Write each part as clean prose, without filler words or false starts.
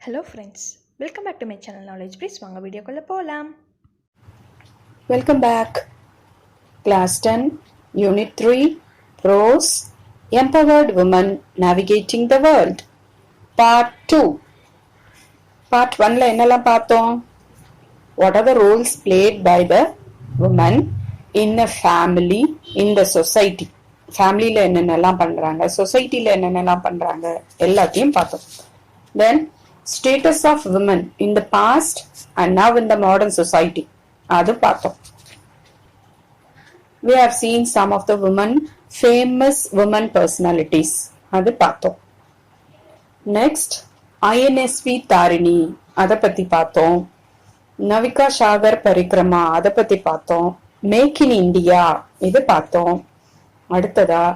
Hello friends, welcome back to my channel knowledge please. வாங்க வீடியோக்குள்ளே போகலாம். Welcome back. Class 10, Unit 3, Prose, Empowered Women Navigating the World. Part 2. Part 1ல என்னெல்லாம் பார்த்தோம்? What are the roles played by the women in a family, in the society? ஃபேமிலியில் என்னென்னலாம் பண்ணுறாங்க, சொசைட்டியில் என்னென்னலாம் பண்ணுறாங்க எல்லாத்தையும் பார்த்தோம். Then, status of women in the past and now in the modern society. அது பார்த்தோம். We have seen some of the women, famous women personalities. அது பார்த்தோம். Next, INSV தாரிணி அதை பத்தி பார்த்தோம். நவிகா சாகர் பரிக்ரமா அதை பத்தி பார்த்தோம். மேக் இன் இந்தியா இது பார்த்தோம். அடுத்ததா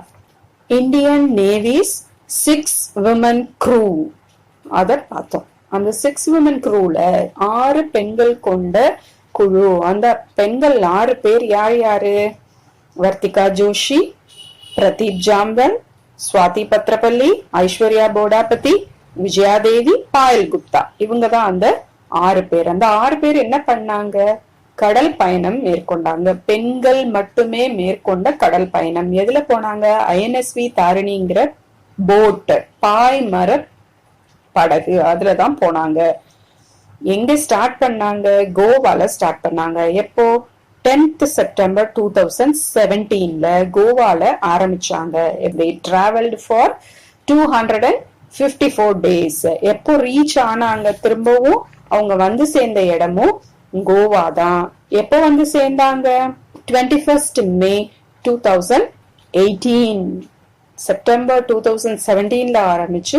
இந்தியன் நேவிஸ் 6 women crew அதை பார்த்தோம். அந்த 6 women crewல 6 பெண்கள் கொண்ட குழு. அந்த பெண்கள் 6 பேர் யார் யாரு? வர்த்திகா ஜோஷி, பிரதீப் ஜாம்வல், ஸ்வாதி பத்ரபள்ளி, ஐஸ்வர்யா போடாபதி, விஜயாதேவி, பாயல் குப்தா. இவங்க தான் அந்த 6 பேர். அந்த 6 பேர் என்ன பண்ணாங்க? கடல் பயணம் மேற்கொண்டாங்க. பெண்கள் மட்டுமே மேற்கொண்ட கடல் பயணம். எதுல போனாங்க? ஐஎன்எஸ்வி தாரிணிங்கிற போட், பாய்மர படகு, அதுலதான் போனாங்க. எங்க ஸ்டார்ட் பண்ணாங்க? கோவால ஸ்டார்ட் பண்ணாங்க. எப்போ? 10th September 2017ல கோவால ஆரம்பிச்சாங்க. they traveled for 254 days. எப்போ ரீச் ஆனாங்க? திரும்பவும் அவங்க வந்து சேர்ந்த இடமும் கோவா தான். எப்போ வந்து சேர்ந்தாங்க? 21st May 2018. செப்டம்பர் 2017ல ஆரம்பிச்சு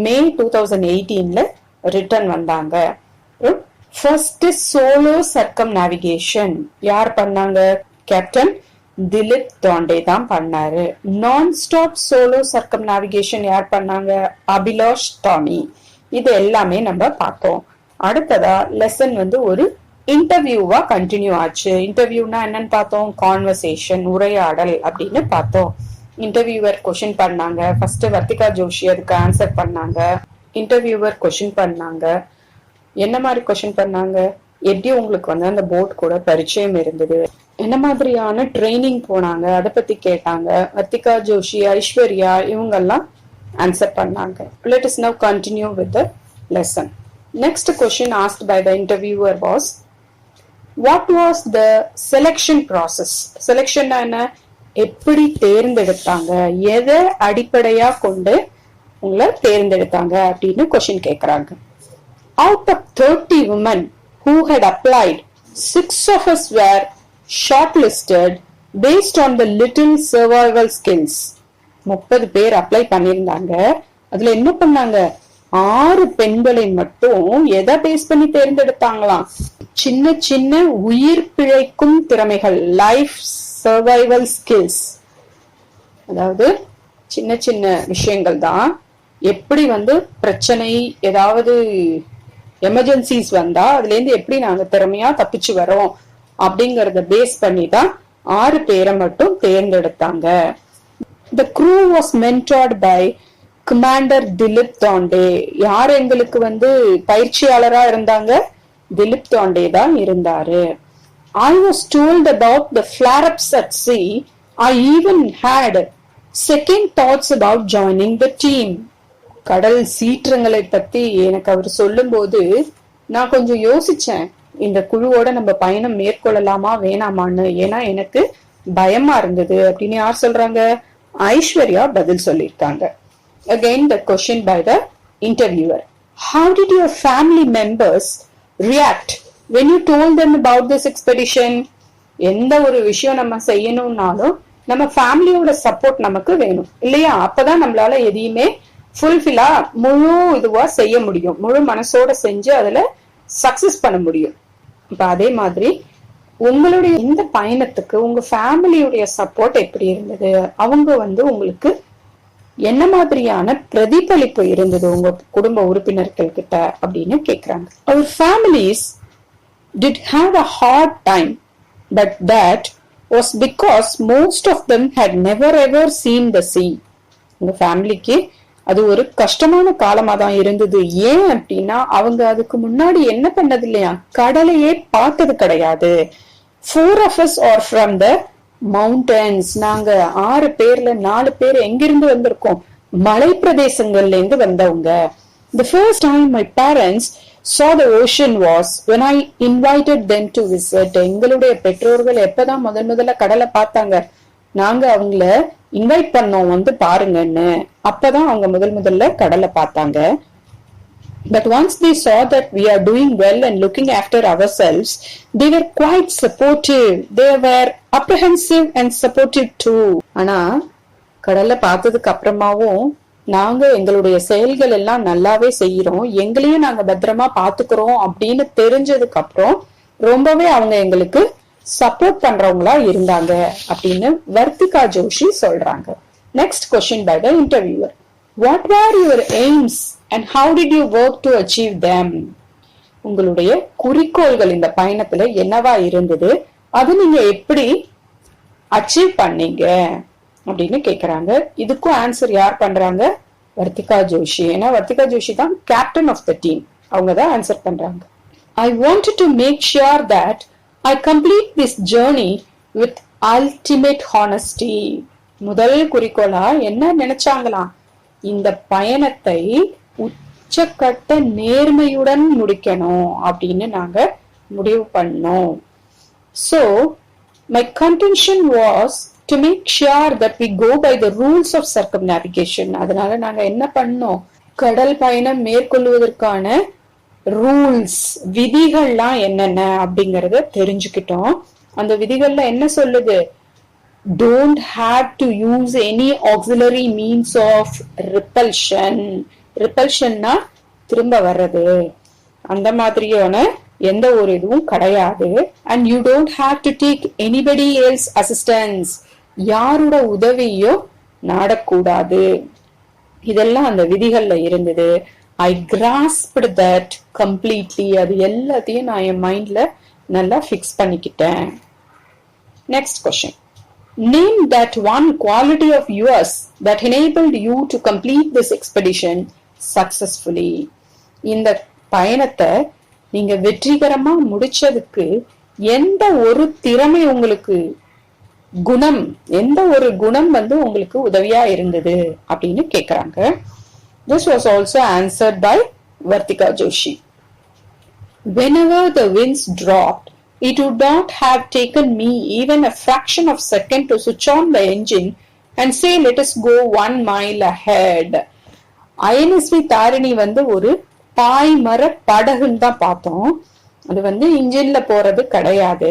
மே 2018ல ரிட்டர்ன் வந்தாங்க. ஃபர்ஸ்ட் சோலோ சர்க்கம் நேவிகேஷன் யார் பண்ணாங்க? கேப்டன் திலீப் தாண்டே தான் பண்ணாரு. நான் ஸ்டாப் சோலோ சர்க்கம் நேவிகேஷன் யார் பண்ணாங்க? அபிலாஷ் டாமி. இது எல்லாமே நம்ம பார்த்தோம். அடுத்ததா லெசன் ஒரு இன்டர்வியூவா கண்டினியூ ஆச்சு. இன்டர்வியூனா என்னன்னு பார்த்தோம்? கான்வர்சேஷன், உரையாடல் அப்படின்னு பார்த்தோம். இன்டர்வியூவர் கொஸ்டின் பண்ணாங்க. ஃபர்ஸ்ட் வர்த்திகா ஜோஷி அதுக்கு ஆன்சர் பண்ணாங்க. இன்டர்வியூவர் கொஸ்டின் பண்ணாங்க. என்ன மாதிரி கொஸ்டின் பண்ணாங்க? எப்படி உங்களுக்கு அந்த போட் கூட பரிச்சயம் இருந்தது, என்ன மாதிரியான ட்ரைனிங் போனாங்க, அதை பத்தி கேட்டாங்க. வர்த்திகா ஜோஷி, ஐஸ்வர்யா இவங்கெல்லாம் ஆன்சர் பண்ணாங்க. Let us now continue with the lesson. Next question asked by the interviewer was, what was the selection process? Selection என்ன? எப்படி தேர்ந்தெடுத்தாங்க, எதை அடிப்படையா கொண்டு உங்களை தேர்ந்தெடுத்தாங்க அப்படின்னு கொஸ்டின் கேட்கறாங்க. Out of 30 women who had applied, 6 of us were shortlisted based on the little survival skills. 30 பேர் apply பண்ணியிருந்தாங்க. அதுல என்ன பண்ணாங்க? 6 பெண்களை மட்டும் எதை பேஸ் பண்ணி தேர்ந்தெடுத்தாங்களாம்? சின்ன சின்ன உயிர் பிழைக்கும் திறமைகள், லைஃப் சர்வைவல் ஸ்கில்ஸ். அதாவது சின்ன சின்ன விஷயங்கள் தான். எப்படி பிரச்சனை, ஏதாவது எமர்ஜென்சிஸ் வந்தா அதுல இருந்து எப்படி நாங்க திறமையா தப்பிச்சு வரோம் அப்படிங்கறத பேஸ் பண்ணி தான் 6 பேரை மட்டும் தேர்ந்தெடுத்தாங்க. The crew was mentored by commander Dilip Donde. யார் எங்களுக்கு பயிற்சியாளரா இருந்தாங்க? திலீப் தாண்டே தான் இருந்தாரு. I was told about the flare-ups at sea. I even had second thoughts about joining the team. கடல் சீற்றங்களை பத்தி எனக்கு அவர் சொல்லும் போது நான் கொஞ்சம் யோசிச்சேன், இந்த குழுவோட நம்ம பயணம் மேற்கொள்ளலாமா வேணாமான்னு. ஏன்னா எனக்கு பயமா இருந்தது அப்படின்னு யார் சொல்றாங்க? ஐஸ்வர்யா பதில் சொல்லியிருக்காங்க. Again the question by the interviewer. How did your family members react when you told them about this expedition? எந்த ஒரு விஷயம் நம்ம செய்யணும்னாலும் நம்ம ஃபேமிலியோட சப்போர்ட் நமக்கு வேணும் இல்லையா? அப்பதான் நம்மளால எதையுமே ஃபுல்ஃபில்லா முழு இதுவா செய்ய முடியும். முழு மனசோட செஞ்சு அதுல சக்சஸ் பண்ண முடியும். இப்ப அதே மாதிரி உங்களுடைய இந்த பயணத்துக்கு உங்க ஃபேமிலியுடைய சப்போர்ட் எப்படி இருந்தது? அவங்க உங்களுக்கு என்ன மாதிரியான பிரதிபலிப்பு இருந்தது உங்க குடும்ப உறுப்பினர்கள் கிட்ட அப்படின்னு கேக்குறாங்க. Our families did have a hard time, but that was because most of them had never ever seen the sea. உங்க ஃபேமிலிக்கு அது ஒரு கஷ்டமான காலமா தான் இருந்தது. ஏன் அப்படின்னா அவங்க அதுக்கு முன்னாடி என்ன பண்ணது இல்லையா, கடலையே பார்த்தது கிடையாது. 4 of us are from the mountains. நாங்க 6 பேர்ல 4 பேர் எங்கிருந்து வந்திருக்கோம், மலை பிரதேசங்கள்ல இருந்து வந்தவங்க. The first time my parents saw the ocean was when I invited them to visit. எங்களுடைய பெற்றோர்கள் எப்பதான் முதல்ல கடலை பார்த்தாங்க, நாங்க அவங்கள இன்வைட் பண்ணோம் வந்து பாருங்கன்னு. அப்பதான் அவங்க முதல்ல கடலை பார்த்தாங்க. But once they saw that we are doing well and looking after ourselves, they were quite supportive. They were apprehensive and supportive too. ஆனா கடலை பார்த்ததுக்கு அப்புறமாவும் நாங்க எங்களுடைய செயல்கள் எல்லாம் நல்லாவே செய்யறோம், எங்களையும் நாங்க பத்திரமா பாத்துக்கிறோம் அப்படின்னு தெரிஞ்சதுக்கு அப்புறம் ரொம்பவே அவங்க எங்களுக்கு சப்போர்ட் பண்றவங்களா இருந்தாங்க அப்படின்னு வர்த்திகா ஜோஷி சொல்றாங்க. Next question by the interviewer. What are your aims and how did you work to achieve them? உங்களுடைய குறிக்கோள்கள் இந்த பயணத்துல என்னவா இருந்தது, அது நீங்க எப்படி அச்சீவ் பண்ணீங்க அப்படின்னு கேக்குறாங்க. இதுக்கும் ஆன்சர் யார் பண்றாங்க? வர்த்திகா ஜோஷி. ஏன்னா வர்த்திகா ஜோஷி தான் கேப்டன் ஆஃப் த டீம், அவங்க தான் ஆன்சர் பண்றாங்க. I wanted to make sure that I complete this journey with ultimate honesty. முதல் குறிக்கோளா என்ன நினைச்சாங்களாம், இந்த பயணத்தை உச்சக்கட்ட நேர்மையுடன் முடிக்கணும் அப்படின்னு நாங்க முடிவு பண்ணோம். So my contention was to make sure that we go by the rules of circumnavigation. அதனால நாங்க என்ன பண்ணோம், கடல் பயணம் மேற்கொள்வதற்கான ரூல்ஸ், விதிகள்லாம் என்னென்ன அப்படிங்கறத தெரிஞ்சுக்கிட்டோம். அந்த விதிகள்ல என்ன சொல்லுது, don't have to use any auxiliary means of repulsion. ரிப்பல்ஷன்னா திரும்ப வர்றது, அந்த மாதிரியான எந்த ஒரு இதுவும் கிடையாது. and you don't have to take anybody else assistance. யாரோட உதவியோ நாடக்கூடாது. இதெல்லாம் அந்த விதிகள்ல இருந்தது. I grasped that completely. அது எல்லாத்தையும் நான் என் மைண்ட்ல நல்லா ஃபிக்ஸ் பண்ணிக்கிட்டேன். Next question. Name that one quality of yours that enabled you to complete this expedition successfully. இந்த பயணத்தை நீங்க வெற்றிகரமா முடிச்சதுக்கு எந்த ஒரு திறமை உங்களுக்கு, குணம், எந்த ஒரு குணம் வந்து உங்களுக்கு உதவியா இருந்தது அப்படின்னு கேக்குறாங்க. This was also answered by Vartika Joshi. Whenever the winds dropped, it would not have taken me even a fraction of a second to switch on the engine and say, let us go 1 mile ahead. INSV Tharini வந்து ஒரு பாய்மர படகுன்னு தான் பார்த்தோம். அது வந்து இன்ஜின்ல போறது கிடையாது.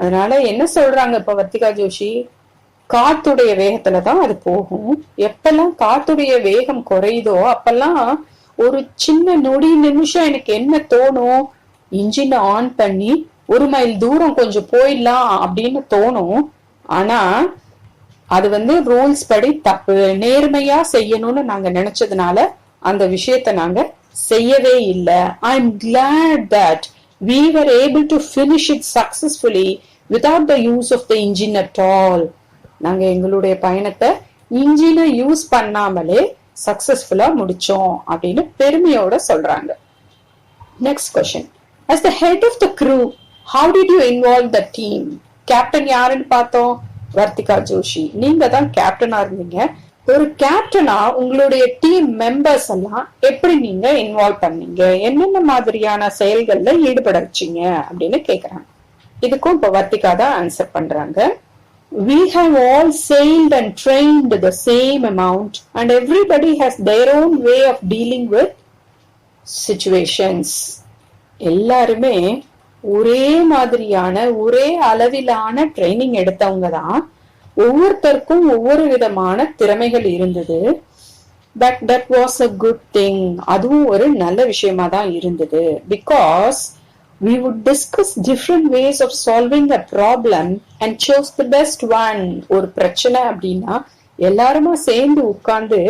அதனால என்ன சொல்றாங்க இப்ப வர்த்திகா ஜோஷி, காத்துடைய வேகத்துலதான் அது போகும். எப்பெல்லாம் காத்துடைய வேகம் குறையுதோ அப்பெல்லாம் ஒரு சின்ன நொடி நிமிஷம் எனக்கு என்ன தோணும், இன்ஜினை ஆன் பண்ணி 1 மைல் தூரம் கொஞ்சம் போயிடலாம் அப்படின்னு தோணும். ஆனா அது வந்து ரூல்ஸ் படி தப்பு, நேர்மையா செய்யணும்னு நாங்க நினைச்சதுனால அந்த விஷயத்த நாங்க செய்யவே இல்லை. I'm glad that we were able to finish it successfully without the use of the engine at all. நாங்க எங்களுடைய பயணத்தை இன்ஜினை யூஸ் பண்ணாமலே சக்சஸ்ஃபுல்லா முடிச்சோம் அப்படின்னு பெருமையோட சொல்றாங்க. Next question. As the head of the crew, how did you involve the team? Captain யாருன்னு பார்த்தோம், வர்த்திகா ஜோஷி. நீங்க தான் கேப்டனா இருந்தீங்க. ஒரு கேப்டனா உங்களுடைய டீம் மெம்பர்ஸ் எல்லாம் எப்படி நீங்க இன்வால்வ் பண்ணீங்க, என்னென்ன மாதிரியான செயல்கள்ல ஈடுபட வச்சீங்க அப்படின்னு கேக்குறாங்க. இதுக்கும் இப்ப வர்த்திகா தான் ஆன்சர் பண்றாங்க. We have all sailed and trained the same amount and everybody has their own way of dealing with situations. எல்லாருமே ஒரே மாதிரியான ஒரே அளவிலான ட்ரைனிங் எடுத்தவங்க தான். ஒவ்வொருத்தருக்கும் ஒவ்வொரு விதமான திறமைகள் இருந்தது. But that was a good thing. அதுவும் ஒரு நல்ல விஷயமா தான் இருந்தது. Because we would discuss different ways of solving a problem and chose the best one. ஒரு பிரச்சனை அப்படின்னா எல்லாருமா சேர்ந்து உட்கார்ந்து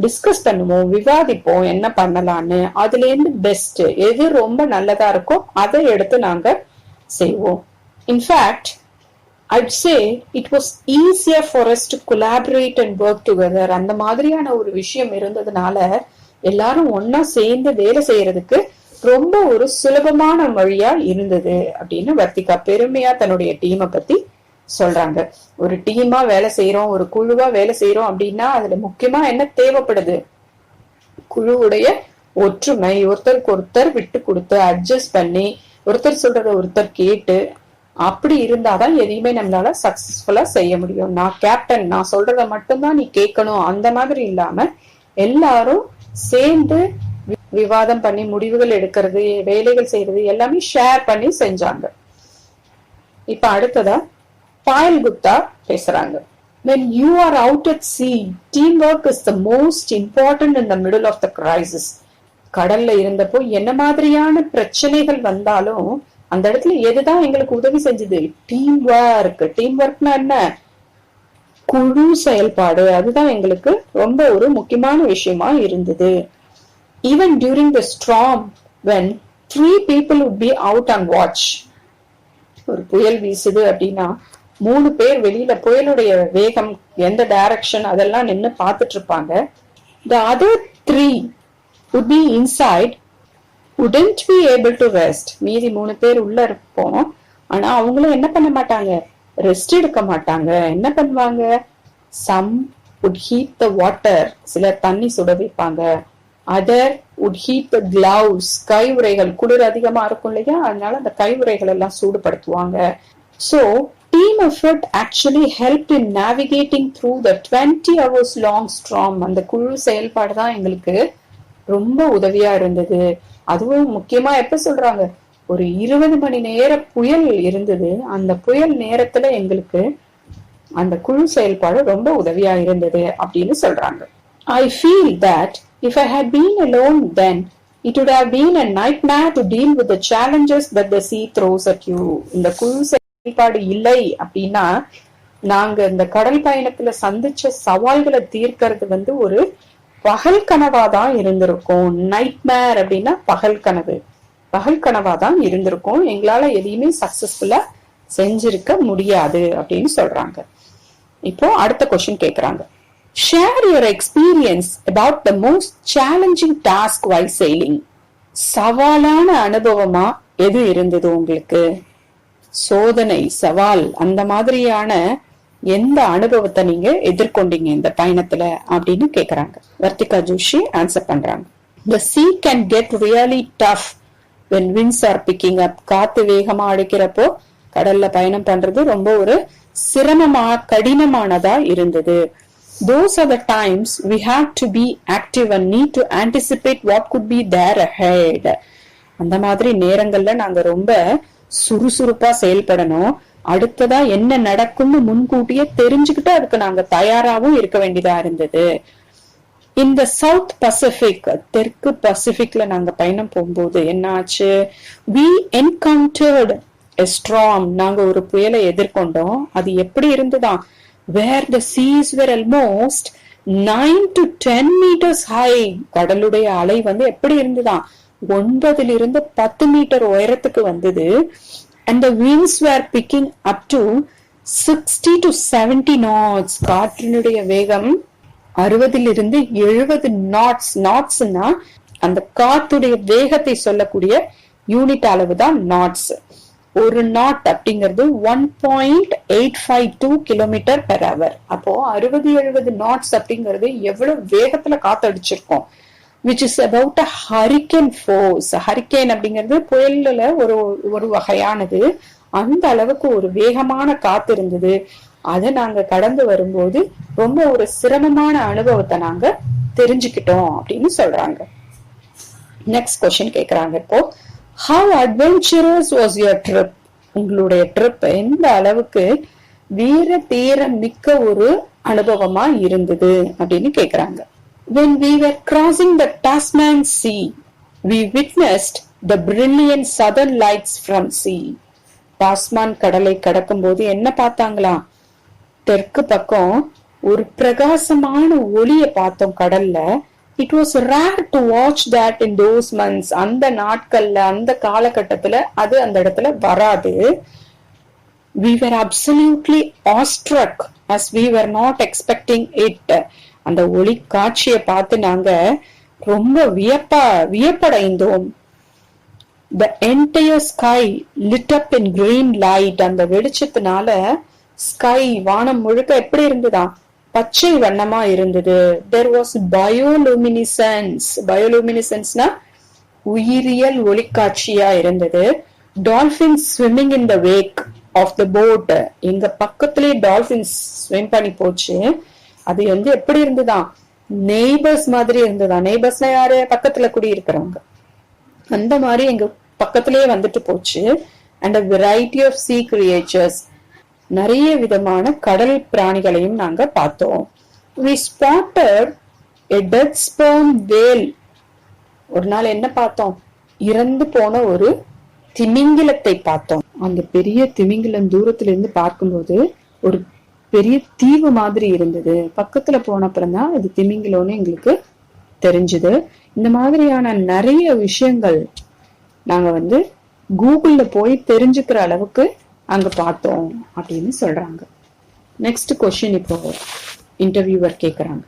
டிஸ்கஸ் பண்ணுவோம், விவாதிப்போம் என்ன பண்ணலான்னு. அதுல இருந்து பெஸ்ட் எது ரொம்ப நல்லதா இருக்கோ அதை எடுத்து நாங்க செய்வோம். In fact I'd say it was easier for us to collaborate and work together. அந்த மாதிரியான ஒரு விஷயம் இருந்ததுனால எல்லாரும் ஒன்னா சேர்ந்து வேலை செய்யறதுக்கு ரொம்ப ஒரு சுலபமான வழியா இருந்தது அப்படின்னு வர்த்திகா பெருமையா தன்னுடைய டீமை பத்தி சொல்றாங்க. ஒரு டீமா வேலை செய்யறோம், ஒரு குழுவா வேலை செய்யறோம் அப்படின்னா அதுல முக்கியமா என்ன தேவைப்படுது? குழுவுடைய ஒற்றுமை, ஒருத்தருக்கு ஒருத்தர் விட்டு கொடுத்து அட்ஜஸ்ட் பண்ணி ஒருத்தர் சொல்றத ஒருத்தர் கேட்டு அப்படி இருந்தாதான் எதையுமே நம்மளால சக்சஸ்ஃபுல்லா செய்ய முடியும். நான் கேப்டன், நான் சொல்றத மட்டும்தான் நீ கேட்கணும் அந்த மாதிரி இல்லாம எல்லாரும் சேர்ந்து விவாதம் பண்ணி முடிவுகள் எடுக்கிறது, வேலைகள் செய்யறது எல்லாமே ஷேர் பண்ணி செஞ்சாங்க. இப்ப அடுத்ததா பாயல் குப்தா பேசுறாங்க. When you are out at sea, teamwork is the most important in the middle of the crisis. கடல்ல இருந்தப்போ என்ன மாதிரியான பிரச்சனைகள் வந்தாலும் அந்த இடத்துல எதுதான் எங்களுக்கு உதவி செஞ்சது? Team work. டீம் ஒர்க்னா என்ன? குழு செயல்பாடு. அதுதான் எங்களுக்கு ரொம்ப ஒரு முக்கியமான விஷயமா இருந்தது. Even during the storm, when 3 people would be out on watch. ஒரு புயல் வீசுது அப்படின்னா 3 பேர் வெளியில புயலுடைய வேகம் எந்த டைரக்ஷன் அதெல்லாம் நின்னு பார்த்துட்டு இருப்பாங்க. The other 3 would be inside, wouldn't be able to rest. மீதி 3 பேர் உள்ள இருப்போம். ஆனா அவங்களும் என்ன பண்ண மாட்டாங்க? ரெஸ்ட் எடுக்க மாட்டாங்க. என்ன பண்ணுவாங்க? Some would heat the water. சிலர் தண்ணி சுட வைப்பாங்க. Other would heat the gloves. கை உறைகள், குளிர் அதிகமா இருக்கும் இல்லையா, அதனால அந்த கை உறைகள் எல்லாம் சூடுபடுத்துவாங்க. So team effort actually helped in navigating through the 20 hours long storm. அந்த குழு செயல்பாடு தான் எங்களுக்கு ரொம்ப உதவியா இருந்தது. அதுவும் முக்கியமா எப்ப சொல்றாங்க? ஒரு 20 மணி நேர புயல் இருந்தது. அந்த புயல் நேரத்துல எங்களுக்கு அந்த குழு செயல்பாடு ரொம்ப உதவியா இருந்தது அப்படின்னு சொல்றாங்க. I feel that if I had been alone then, it would have been a nightmare to deal with the challenges that the sea throws at you. இந்த குழு செயல்பாடு இல்லை அப்படின்னா நாங்க இந்த கடல் பயணத்துல சந்திச்ச சவால்களை தீர்க்கிறது ஒரு பகல் கனவாதான் இருந்திருக்கும். நைட்மேர் அப்படின்னா பகல் கனவு. பகல் கனவாதான் இருந்திருக்கும். எங்களால எதையுமே சக்சஸ்ஃபுல்லா செஞ்சிருக்க முடியாது அப்படின்னு சொல்றாங்க. இப்போ அடுத்த கொஸ்டின் கேக்குறாங்க. Share your experience about the most challenging task while sailing. சவாலான அனுபவமா எது இருந்தது உங்களுக்கு? சோதனை, சவால், அந்த மாதிரியான எந்த அனுபவத்தை நீங்க எதிர்கொண்டீங்க இந்த பயணத்துல அப்படின்னு கேக்குறாங்க. வர்த்திகா ஜோஷி ஆன்சர் பண்றாங்க. The sea can get really tough when winds are picking up. காத்து வேகமா அடிக்கிறப்போ கடல்ல பயணம் பண்றது ரொம்ப ஒரு சிரமமா கடினமானதா இருந்தது. Those are the times we have to be active and need to anticipate what could be there ahead. அந்த மாதிரி நேரங்கள்ல நாங்க ரொம்ப சுறுசுறுப்பா செயல்படணும். அடுத்ததா என்ன நடக்கும்னு முன்கூட்டியே தெரிஞ்சுக்கிட்டு அதுக்கு நாங்க தயாராகவும் இருக்க வேண்டியதா இருந்தது. இந்த சவுத் பசிபிக், தெற்கு பசிபிக்ல நாங்க பயணம் போகும்போது என்ன ஆச்சு? We encountered a storm. நாங்க ஒரு புயலை எதிர்கொண்டோம். அது எப்படி இருந்துதான்? Where the seas were almost 9 to 10 meters high. கடலுடைய அலை எப்படி இருந்துதான்? 9 to 10 மீட்டர் உயரத்துக்கு வந்தது. And the winds were picking up to 60 to 70 knots. காற்றினுடைய வேகம் 60 to 70 knots. knotsனா அந்த காத்துடைய வேகத்தை சொல்லக்கூடிய யூனிட் அளவு தான் knots. ஒரு நாட் அப்படிங்கிறது 1.852 கிலோமீட்டர் பெர் அவர். அப்போ 60-70 knots அப்படிங்கிறது எவ்வளவு வேகத்துல காத்தடிச்சிருக்கோம். which is about a hurricane force. Hurricane அப்படிங்கிறது புயல்ல ஒரு வகையானது. அந்த அளவுக்கு ஒரு வேகமான காத்து இருந்தது. அதை நாங்க கடந்து வரும்போது ரொம்ப ஒரு சிரமமான அனுபவத்தை நாங்க தெரிஞ்சுக்கிட்டோம் அப்படின்னு சொல்றாங்க. நெக்ஸ்ட் கொஸ்டின் கேக்குறாங்க. இப்போ how adventurous was your trip? உங்களுடைய ட்ரிப் எந்த அளவுக்கு வீர தீர மிக்க ஒரு அனுபவமா இருந்தது அப்படின்னு கேக்குறாங்க. When we were crossing the Tasman Sea, we witnessed the brilliant southern lights from sea. டாஸ்மான் கடலை கடக்கும் போது என்ன பார்த்தாங்களா? தெற்கு பக்கம் ஒரு பிரகாசமான ஒளிய பார்த்தோம் கடல்ல. It was rare to watch that in those months. அந்த நாட்கள்ல அந்த காலகட்டத்துல அது அந்த இடத்துல வராது. we were absolutely awestruck as we were not expecting it. அந்த ஒளி காட்சியை பார்த்து நாங்க ரொம்ப வியப்படைந்தோம். The entire sky lit up in green light. அந்த வெளிச்சத்தினால ஸ்கை வானம் முழுக்க எப்படி இருந்ததா, பச்சை வண்ணமா இருந்தது. There was bioluminescence. bioluminescenceனா உயிரியல் ஒளிக்காட்சியா இருந்தது. Dolphins swimming in the wake of the boat. எங்க பக்கத்திலே டால்பின்ஸ் ஸ்விம் பண்ணி போச்சு. அது வந்து எப்படி இருந்ததா, நெய்பர்ஸ் மாதிரி இருந்ததா. நெய்பர்ஸ்னா யாரு, பக்கத்துல குடி இருக்கிறவங்க. அந்த மாதிரி எங்க பக்கத்திலே வந்துட்டு போச்சு. And a variety of sea creatures. நிறைய விதமான கடல் பிராணிகளையும் நாங்க பார்த்தோம். We spotted a dead sperm whale. ஒரு நாள் என்ன பார்த்தோம், இறந்து போன ஒரு திமிங்கிலத்தை பார்த்தோம். அந்த பெரிய திமிங்கிலம் தூரத்துல இருந்து பார்க்கும்போது ஒரு பெரிய தீவு மாதிரி இருந்தது. பக்கத்துல போன அப்புறம் தான் இது திமிங்கிலம்னு எங்களுக்கு தெரிஞ்சது. இந்த மாதிரியான நிறைய விஷயங்கள் நாங்க வந்து கூகுள்ல போய் தெரிஞ்சுக்கிற அளவுக்கு அங்க பார்த்தோம் அப்படின்னு சொல்றாங்க. நெக்ஸ்ட் கொஸ்டின் இப்போ இன்டர்வியூவர் கேக்குறாங்க.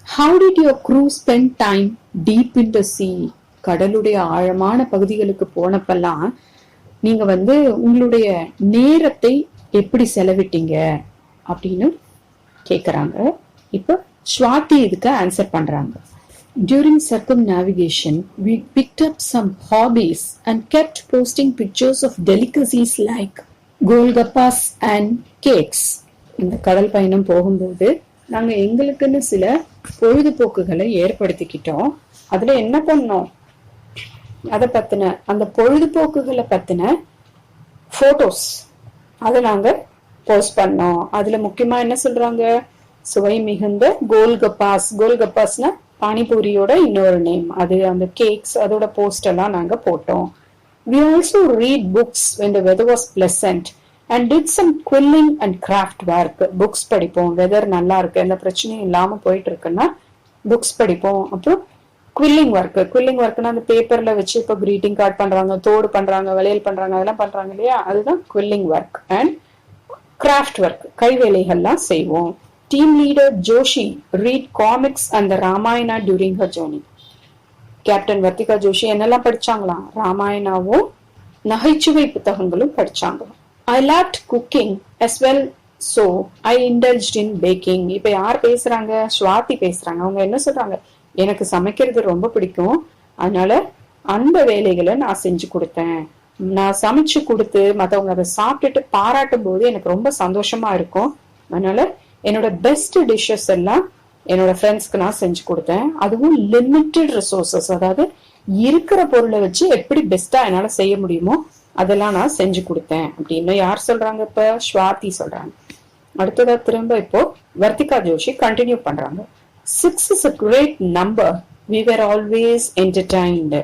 How did your crew spend time deep in the sea? கடலுடைய ஆழமான பகுதிகளுக்கு போனப்பெல்லாம் நீங்க வந்து உங்களுடைய நேரத்தை எப்படி செலவிட்டீங்க அப்படின்னு கேக்குறாங்க. இப்ப ஸ்வாதி இதுக்கு ஆன்சர் பண்றாங்க. During circumnavigation, we picked up some hobbies and kept posting pictures of delicacies like golgappas and cakes. இந்த கடல் பயணம் போகும்போது நாங்க எங்களுக்குன்னு சில பொழுதுபோக்குகளை ஏற்படுத்திக்கிட்டோம். அதுல என்ன பண்ணோம், அதை பத்தின அந்த பொழுதுபோக்குகளை பத்தின போட்டோஸ் அதை நாங்க போஸ்ட் பண்ணோம். அதுல முக்கியமா என்ன சொல்றாங்க, சுவை மிகுந்த கோல்கப்பாஸ். கோல்கப்பாஸ்னா பானிபூரியோட இன்னொரு நேம். அது அந்த கேக்ஸ் அதோட போஸ்ட் எல்லாம் நாங்க போட்டோம். We also read books when the weather was pleasant and did some quilling and craft work. Books படிப்போம், வெதர் நல்லா இருக்கு, எந்த பிரச்சனையும் இல்லாம போயிட்டு இருக்குன்னா புக்ஸ் படிப்போம். அப்புறம் குவில்லிங் ஒர்க். குவில்லிங் ஒர்க்னா அந்த பேப்பர்ல வச்சு இப்போ கிரீட்டிங் கார்டு பண்றாங்க, தோடு பண்றாங்க, வளையல் பண்றாங்க, அதெல்லாம் பண்றாங்க இல்லையா, அதுதான் quilling work. And craft work, கைவேலைகள்லாம் செய்வோம். Team leader Joshi read comics and the Ramayana during her journey. Captain Vartika Joshi என்னெல்லாம் படிச்சாங்களாம், ராமாயணாவும் நகைச்சுவை புத்தகங்களும் படிச்சாங்களாம். I loved cooking as well, so I indulged in baking. இப்ப யார் பேசுறாங்க, ஸ்வாதி பேசுறாங்க. அவங்க என்ன சொல்றாங்க, எனக்கு சமைக்கிறது ரொம்ப பிடிக்கும், அதனால அந்த வேலைகளை நான் செஞ்சு கொடுத்தேன். நான் சமைச்சு கொடுத்து மத்தவங்க அதை சாப்பிட்டுட்டு பாராட்டும் போது எனக்கு ரொம்ப சந்தோஷமா இருக்கும். அதனால என்னோட பெஸ்ட் டிஷ்ஷஸ் எல்லாம் என்னோட ஃப்ரெண்ட்ஸ்க்கு நான் செஞ்சு கொடுத்தேன். அதுவும் லிமிட்டட் ரிசோர்சஸ், அதாவது இருக்கிற பொருளை வச்சு எப்படி பெஸ்டா என்னால செய்ய முடியுமோ அதெல்லாம் நான் செஞ்சு கொடுத்தேன் அப்படின்னு யார் சொல்றாங்க, இப்ப ஸ்வாதி சொல்றாங்க. அடுத்ததா திரும்ப இப்போ வர்த்திகா ஜோஷி கண்டினியூ பண்றாங்க. 6 is a great number. We were always entertained.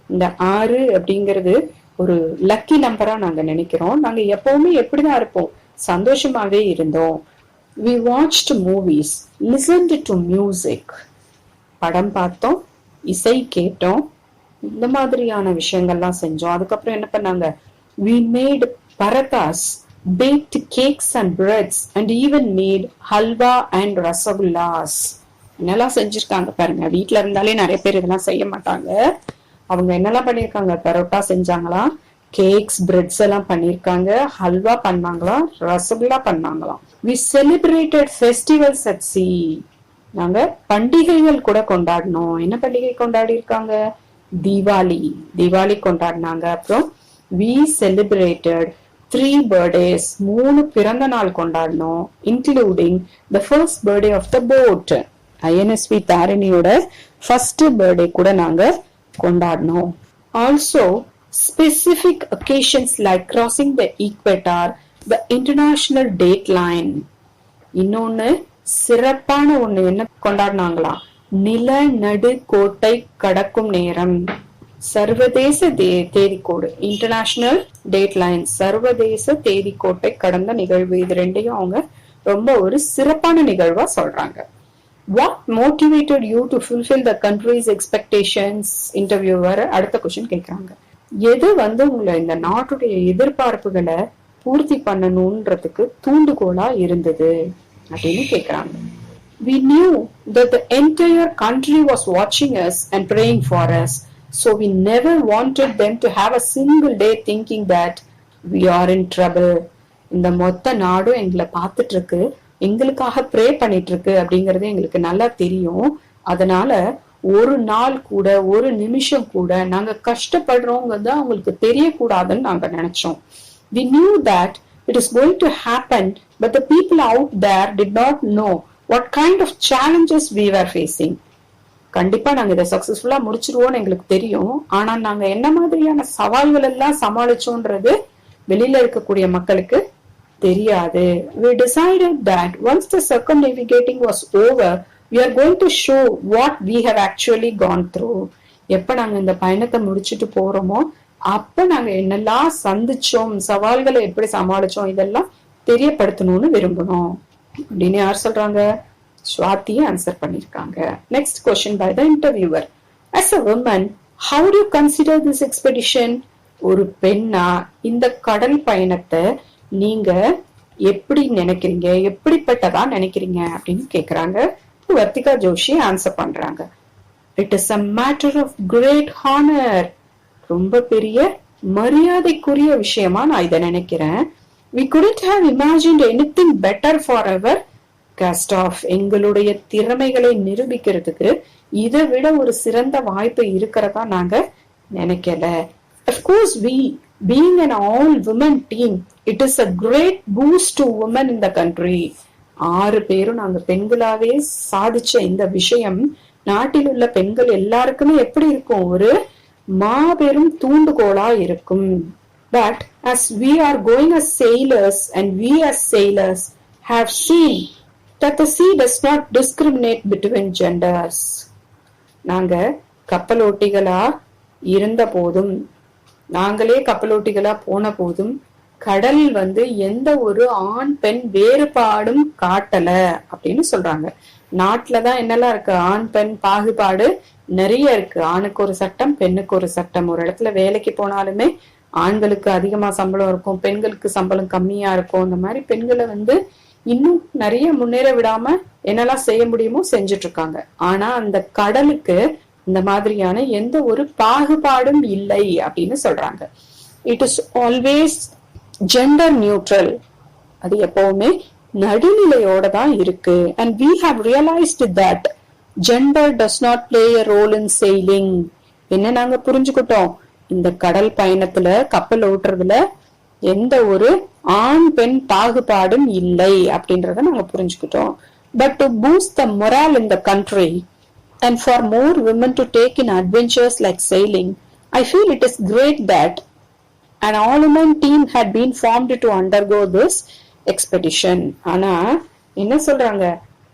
இந்த 6 அப்படிங்கிறது ஒரு லக்கி நம்பரா நாங்க நினைக்கிறோம். நாங்க எப்பவுமே எப்படிதான் இருப்போம், சந்தோஷமாவே இருந்தோம். We watched movies, listened to music. படம் பார்த்தோம், இசை கேட்டோம், இந்த மாதிரியான விஷயங்கள்லாம் செஞ்சோம். அதுக்கப்புறம் என்ன பண்ணாங்க, we made parathas, baked cakes and breads and even made halwa and rasagullas. என்னெல்லாம் செஞ்சிருக்காங்க பாருங்க. வீட்டுல இருந்தாலே நிறைய பேர் இதெல்லாம் செய்ய மாட்டாங்க. அவங்க என்னெல்லாம் பண்ணிருக்காங்க, பரோட்டா செஞ்சாங்களாம், கேக்ஸ் பிரெட்ஸ் எல்லாம் பண்ணிருக்காங்க, ஹல்வா பண்ணாங்களா, rasgulla பண்ணாங்களாம். We celebrated festivals at sea. நாங்க பண்டிகைகள் கூட கொண்டாடினோம். என்ன பண்டிகை கொண்டாடி இருக்காங்க, தீபாவளி கொண்டாடினாங்க. அப்புறம் we celebrated 3 birthdays, 3 பிறந்த நாள் கொண்டாடினோம், including the first birthday of the boat. INSV தாரிணியோட ஃபர்ஸ்ட் பர்த்டே கூட நாங்க கொண்டாடினோம். Also specific occasions like crossing the equator, the international dateline. இன்னொன்னு சிறப்பான ஒண்ணு என்ன கொண்டாடினாங்களா, நில நடு கோட்டை கடக்கும் நேரம், சர்வதேச தேதிக்கோடு, இன்டர்நேஷனல் டேட்லைன், சர்வதேச தேதிக்கோட்டை கடந்த நிகழ்வு. இது ரெண்டையும் அவங்க ரொம்ப ஒரு சிறப்பான நிகழ்வா சொல்றாங்க. What motivated you to fulfill the country's expectations? Interviewer அடுத்த கொஸ்டின் கேட்கிறாங்க. எது வந்து உங்களை இந்த நாட்டுடைய எதிர்பார்ப்புகளை பூர்த்தி பண்ணணும்ன்றதுக்கு தூண்டுகோலா இருந்தது அப்படின்னு கேக்குறாங்க. We knew that the entire country was watching us and praying for us, so we never wanted them to have a single day thinking that we are in trouble. இந்த மொத்த நாடும் எங்களை பார்த்துட்டு இருக்கு, எங்களுக்காக ப்ரே பண்ணிட்டு இருக்கு அப்படிங்கறது எங்களுக்கு நல்லா தெரியும். அதனால ஒரு நாள் கூட ஒரு நிமிஷம் கூட நாங்க கஷ்டப்படுறோங்கிறது அவங்களுக்கு தெரியக்கூடாதுன்னு நாங்க நினைச்சோம். We knew that it is going to happen, but the people out there did not know what kind of challenges we were facing. கண்டிப்பா நாங்க இதை சக்சஸ்ஃபுல்லா முடிச்சிருவோம்னு எங்களுக்கு தெரியும். ஆனா நாங்க என்ன மாதிரியான சவால்கள் எல்லாம் சமாளிச்சோன்றது வெளியில இருக்கக்கூடிய மக்களுக்கு தெரியாது. We decided that once the circumnavigating was over, we are going to show what we have actually gone through. எப்ப நாங்க இந்த பயணத்தை முடிச்சிட்டு போறோமோ அப்ப நாங்க என்னெல்லாம் சந்திச்சோம், சவால்களை எப்படி சமாளிச்சோம், இதெல்லாம் தெரியப்படுத்தணும்னு விரும்பணும் அப்படின்னு யார் சொல்றாங்க? ஸ்வாதி ஆன்சர் பண்ணிருக்காங்க. Next question by the interviewer. As a woman, how do you consider this expedition? ஒரு பெண்ணா இந்த கடல் பயணத்தை நீங்க எப்படி நினைக்கிறீங்க, எப்படிப்பட்டதா நினைக்கிறீங்க அப்படின்னு கேக்குறாங்க. வர்த்திகா ஜோஷி ஆன்சர் பண்றாங்க. It is a matter of great honor. ரொம்ப பெரிய மரியாதைக்குரிய விஷயமா நான் இதை நினைக்கிறேன். We couldn't have imagined anything better for our cast off. எங்களுடைய திறமைகளை நிரூபிக்கிறதுக்கு இதை விட ஒரு சிறந்த வாய்ப்பு இருக்கிறதா நாங்க நினைக்கல. Of course, we being an all women team, it is a great boost to women in the country. 6 பேரும் நாங்க பெண்களாவே சாதிச்ச இந்த விஷயம் நாட்டில் உள்ள பெண்கள் எல்லாருக்குமே எப்படி இருக்கும்? ஒரு மாபெரும் தூண்டுகோலா இருக்கும். But as we are going as sailors and we as sailors have seen that the sea does not discriminate between genders. நாங்க கப்பலோட்டிகளா இருந்த போதும், நாங்களே கப்பலோட்டிகளா போன போதும் கடல் எந்த ஒரு ஆண் பெண் வேறுபாடும் காட்டல அப்படின்னு சொல்றாங்க. நாட்டுலதான் என்னெல்லாம் இருக்கு? ஆண் பெண் பாகுபாடு நிறைய இருக்கு. ஆணுக்கு ஒரு சட்டம், பெண்ணுக்கு ஒரு சட்டம். ஒரு இடத்துல வேலைக்கு போனாலுமே ஆண்களுக்கு அதிகமா சம்பளம் இருக்கும், பெண்களுக்கு சம்பளம் கம்மியா இருக்கும். இந்த மாதிரி பெண்களை இன்னும் நிறைய முன்னேற விடாம என்னெல்லாம் செய்ய முடியுமோ செஞ்சுட்டு இருக்காங்க. ஆனா அந்த கடலுக்கு இந்த மாதிரியான எந்த ஒரு பாகுபாடும் இல்லை அப்படின்னு சொல்றாங்க. It is always gender neutral. அது எப்பவுமே நடுநிலையோட தான் இருக்கு. And we have realized that gender does not play a role in sailing. என்ன நாங்க புரிஞ்சுக்கிட்டோம்? இந்த கடல் பயணத்துல கப்பல் ஓட்டுறதுல எந்த ஒரு ஆண் பெண் பாகுபாடும் இல்லை அப்படின்றத நாங்க புரிஞ்சுக்கிட்டோம். But to boost the morale in the country and for more women to take in adventures like sailing, I feel it is great that an all-women team had been formed to undergo this expedition. ஆனா என்ன சொல்றாங்க?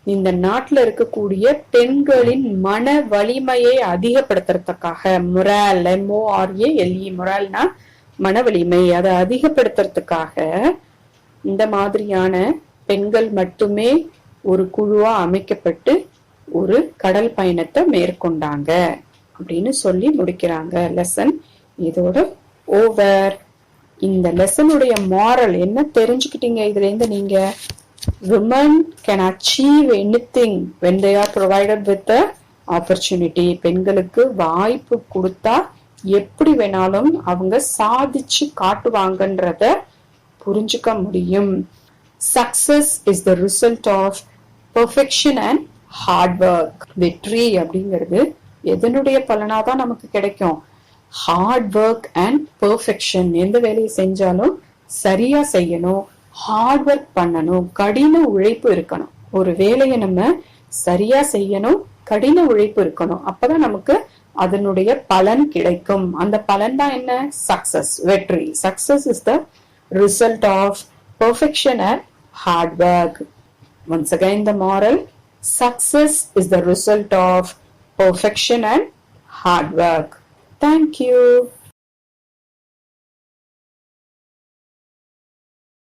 இந்த நாட்டுல இருக்கக்கூடிய பெண்களின் மன வலிமையை அதிகப்படுத்துறதுக்காக, morale, MORALE, மொரால்னா மன வலிமை, அதை அதிகப்படுத்துறதுக்காக இந்த மாதிரியான பெண்கள் மட்டுமே ஒரு குழுவா அமைக்கப்பட்டு ஒரு கடல் பயணத்தை மேற்கொண்டாங்க அப்படின்னு சொல்லி முடிக்கிறாங்க லெசன். இதோட ஓவர். இந்த லெசனுடைய மாரல் என்ன தெரிஞ்சுக்கிட்டீங்க இதுல இருந்து நீங்க? women can achieve anything when they are provided with the opportunity. பெண்களுக்கு வாய்ப்பு கொடுத்தா எப்படி வேணாலும் அவங்க சாதிச்சு காட்டுவாங்கன்றத புரிஞ்சுக்க முடியும். Success is the result of perfection and hard work. வெற்றி அப்படிங்கிறது எதனுடைய பலனாதான் நமக்கு கிடைக்கும்? Hard work and perfection. எந்த வேலையை செஞ்சாலும் சரியா செய்யணும், ஹார்ட் ஒர்க் பண்ணணும், கடின உழைப்பு இருக்கணும். ஒரு வேலையை நம்ம சரியா செய்யணும், கடின உழைப்பு இருக்கணும். அப்பதான் நமக்கு அதனுடைய பலன் கிடைக்கும். அந்த பலன் தான் என்ன? சக்சஸ், வெற்றி. Success is the result of perfection and hard work. Once again the moral, success is the result of perfection and hard work. Thank you.